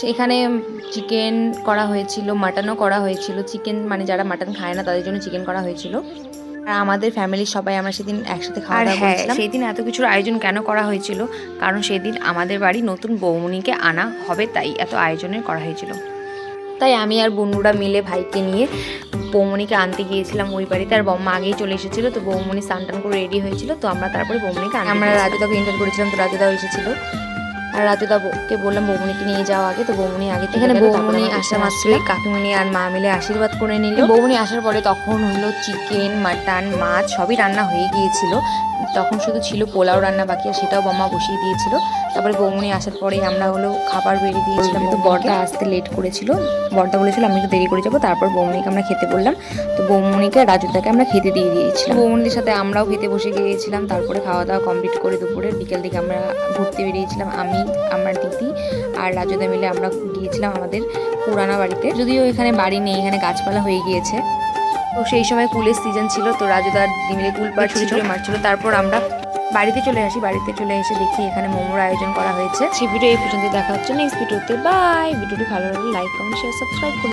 সেখানে চিকেন করা হয়েছিল, মাটনও করা হয়েছিল। চিকেন মানে যারা মাটন খায় না তাদের জন্য চিকেন করা হয়েছিল। আর আমাদের ফ্যামিলির সবাই আমরা সেদিন একসাথে খাওয়া দাওয়া করেছিলাম। সেই দিন এত কিছুর আয়োজন কেন করা হয়েছিল, কারণ সেদিন আমাদের বাড়ি নতুন বৌমনিকে আনা হবে, তাই এত আয়োজনের করা হয়েছিল। তাই আমি আর বন্ধুরা মিলে ভাইকে নিয়ে বৌমনিকে আনতে গিয়েছিলাম ওই বাড়িতে। আর বম্মা আগেই চলে এসেছিলো, তো বৌমনি স্নান টান করে রেডি হয়েছিল। তো আমরা তারপরে বৌমনিকে আমরা রাজুদাকে এন্টার করেছিলাম, তো রাজুদাও এসেছিলো। আর রাজুদাকে বললাম বৌমনিকে নিয়ে যাওয়া আগে, তো বৌমনি আগে এখানে বৌমনি আসা মাত্রই কাকিমণি আর মা মিলে আশীর্বাদ করে নিল। বৌমনি আসার পরে তখন হলো চিকেন, মাটন, মাছ সবই রান্না হয়ে গিয়েছিল। তখন শুধু ছিল পোলাও রান্না বাকি, আর সেটাও বম্মা বসিয়ে দিয়েছিল। তারপরে বৌমনি আসার পরে আমরা হলো খাবার বেরিয়ে দিয়েছিলাম। তো বরটা আসতে লেট করেছিল, বরটা বলেছিল আমি একটু দেরি করে যাবো। তারপর বৌমনিকে আমরা খেতে বললাম, তো বৌমনিকে আর রাজুদাকে আমরা খেতে দিয়ে দিয়েছিলাম। বৌমনিদের সাথে আমরাও খেতে বসে গিয়েছিলাম। তারপরে খাওয়া দাওয়া কমপ্লিট করে দুপুরে বিকেল দিকে আমরা ঘুরতে বেরিয়েছিলাম। আমি, আমার দিদি আর রাজুদা মিলে আমরা গিয়েছিলাম আমাদের পুরানা বাড়িতে। যদিও এখানে বাড়ি নেই, এখানে গাছপালা হয়ে গিয়েছে। তো সেই সময় কুলের সিজন ছিল, তো রাজুদা আর দিদি মিলে কুল পাড় ছুঁড়ে মারছিল। তারপর আমরা বাড়িতে চলে আসি। বাড়িতে চলে এসে দেখি এখানে মোমোর আয়োজন করা হয়েছে। সেই ভিডিও এই পর্যন্ত দেখা হচ্ছে নেক্সট ভিডিওতে। বাই। ভিডিওটি ভালো লাগলে লাইক, কমেন্ট, শেয়ার, সাবস্ক্রাইব করুন।